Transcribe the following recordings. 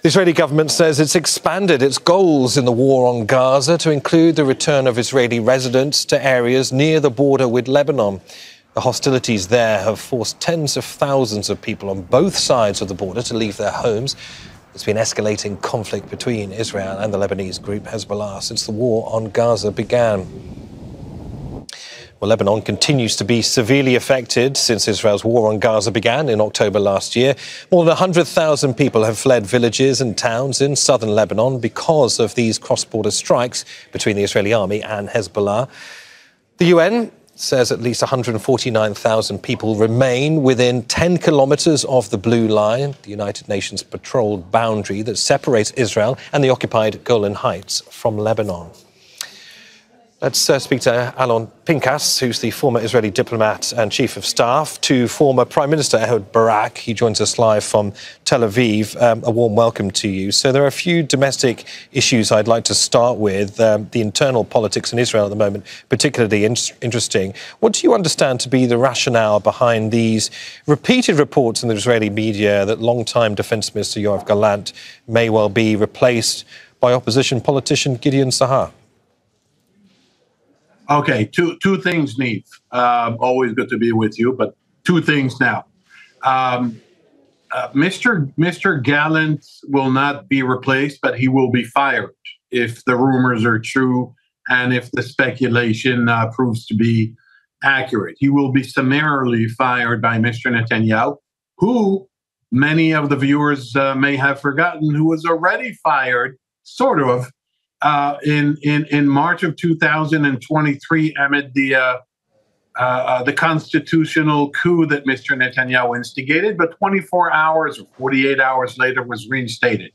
The Israeli government says it's expanded its goals in the war on Gaza to include the return of Israeli residents to areas near the border with Lebanon. The hostilities there have forced tens of thousands of people on both sides of the border to leave their homes. There's been escalating conflict between Israel and the Lebanese group Hezbollah since the war on Gaza began. Well, Lebanon continues to be severely affected since Israel's war on Gaza began in October last year. More than 100,000 people have fled villages and towns in southern Lebanon because of these cross-border strikes between the Israeli army and Hezbollah. The UN says at least 149,000 people remain within 10 kilometres of the Blue Line, the United Nations patrolled boundary that separates Israel and the occupied Golan Heights from Lebanon. Let's speak to Alon Pinkas, who's the former Israeli diplomat and chief of staff to former Prime Minister Ehud Barak. He joins us live from Tel Aviv. A warm welcome to you. So there are a few domestic issues I'd like to start with. The internal politics in Israel at the moment, particularly interesting. What do you understand to be the rationale behind these repeated reports in the Israeli media that longtime Defence Minister Yoav Gallant may well be replaced by opposition politician Gideon Sa'ar? Okay, two things, Neve. Always good to be with you, but two things now. Mr. Gallant will not be replaced, but he will be fired if the rumors are true and if the speculation proves to be accurate. He will be summarily fired by Mr. Netanyahu, who many of the viewers may have forgotten, who was already fired, sort of, in March of 2023 amid the constitutional coup that Mr. Netanyahu instigated, but 24 hours or 48 hours later was reinstated.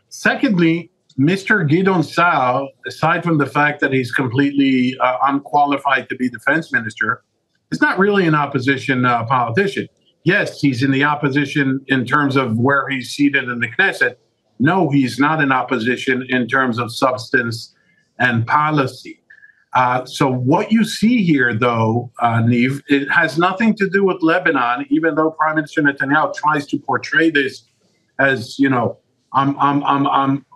Secondly, Mr. Gideon Sa'ar, aside from the fact that he's completely unqualified to be defense minister, is not really an opposition politician. Yes, he's in the opposition in terms of where he's seated in the Knesset. No, he's not in opposition in terms of substance and policy. So what you see here, though, Neve, it has nothing to do with Lebanon, even though Prime Minister Netanyahu tries to portray this as, you know, I'm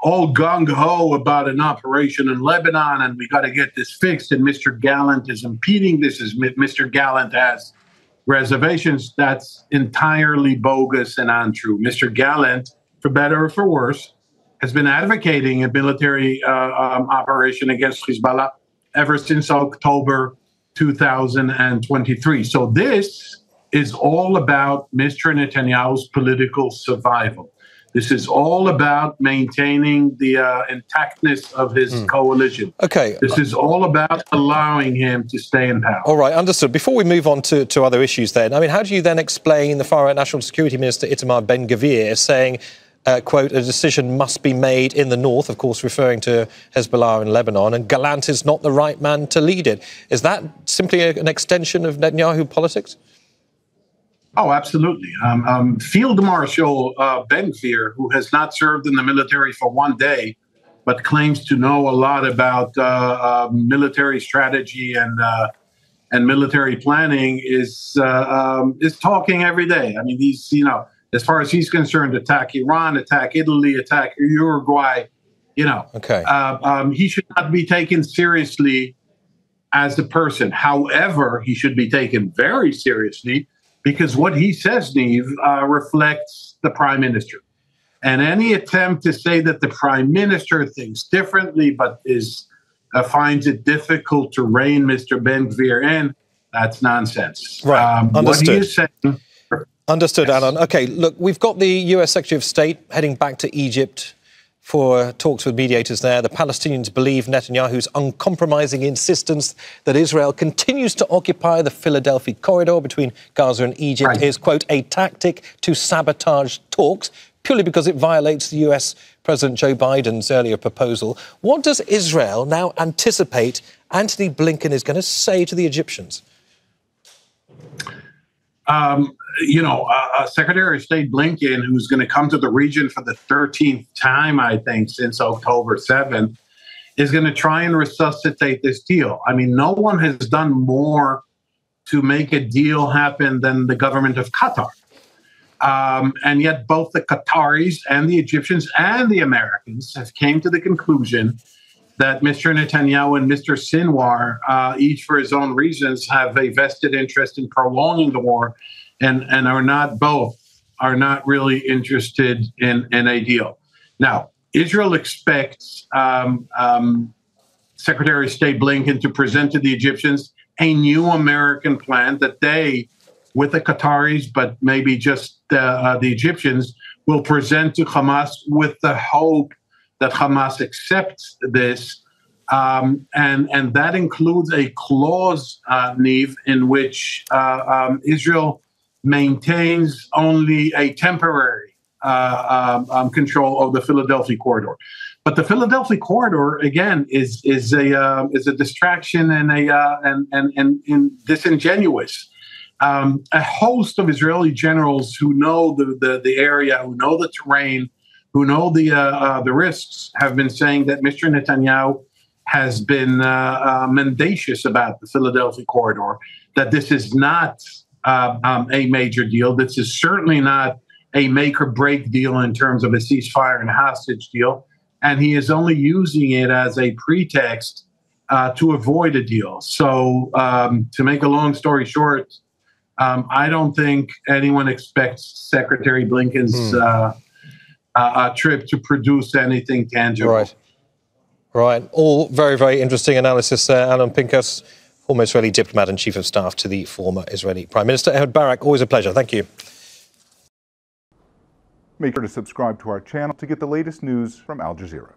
all gung-ho about an operation in Lebanon and we got to get this fixed and Mr. Gallant is impeding this as Mr. Gallant has reservations. That's entirely bogus and untrue. Mr. Gallant, for better or for worse, has been advocating a military operation against Hezbollah ever since October 2023. So this is all about Mr. Netanyahu's political survival. This is all about maintaining the intactness of his coalition. Okay. This is all about allowing him to stay in power. All right, understood. Before we move on to other issues then, I mean, how do you then explain the far-right National Security Minister Itamar Ben-Gvir saying, quote, a decision must be made in the north, of course, referring to Hezbollah in Lebanon, and Gallant is not the right man to lead it. Is that simply an extension of Netanyahu politics? Oh, absolutely. Field Marshal Ben-Gvir, who has not served in the military for one day, but claims to know a lot about military strategy and military planning, is talking every day. I mean, he's, you know, as far as he's concerned, attack Iran, attack Italy, attack Uruguay, you know. Okay. He should not be taken seriously as a person. However, he should be taken very seriously because what he says, Neve, reflects the prime minister. And any attempt to say that the prime minister thinks differently but finds it difficult to rein Mr. Ben-Gvir in, that's nonsense. Right, understood. What he is saying... Understood, yes. Alon. OK, look, we've got the US Secretary of State heading back to Egypt for talks with mediators there. The Palestinians believe Netanyahu's uncompromising insistence that Israel continues to occupy the Philadelphi Corridor between Gaza and Egypt is, quote, a tactic to sabotage talks, purely because it violates the US President Joe Biden's earlier proposal. What does Israel now anticipate Antony Blinken is going to say to the Egyptians? You know, Secretary of State Blinken, who's going to come to the region for the 13th time, I think, since October 7th, is going to try and resuscitate this deal. I mean, no one has done more to make a deal happen than the government of Qatar. And yet both the Qataris and the Egyptians and the Americans have came to the conclusion that Mr. Netanyahu and Mr. Sinwar, each for his own reasons, have a vested interest in prolonging the war and are not really interested in a deal. Now, Israel expects Secretary of State Blinken to present to the Egyptians a new American plan that they, with the Qataris, but maybe just the Egyptians, will present to Hamas with the hope that Hamas accepts this. And that includes a clause, Neve, in which Israel maintains only a temporary control of the Philadelphi Corridor. But the Philadelphia Corridor, again, is a distraction and disingenuous. A host of Israeli generals who know the area, who know the terrain, who know the risks, have been saying that Mr. Netanyahu has been mendacious about the Philadelphia Corridor, that this is not a major deal. This is certainly not a make or break deal in terms of a ceasefire and a hostage deal. And he is only using it as a pretext to avoid a deal. So to make a long story short, I don't think anyone expects Secretary Blinken's trip to produce anything tangible. Right. All very, very interesting analysis there. Alon Pinkas, former Israeli diplomat and chief of staff to the former Israeli Prime Minister. Ehud Barak, always a pleasure. Thank you. Make sure to subscribe to our channel to get the latest news from Al Jazeera.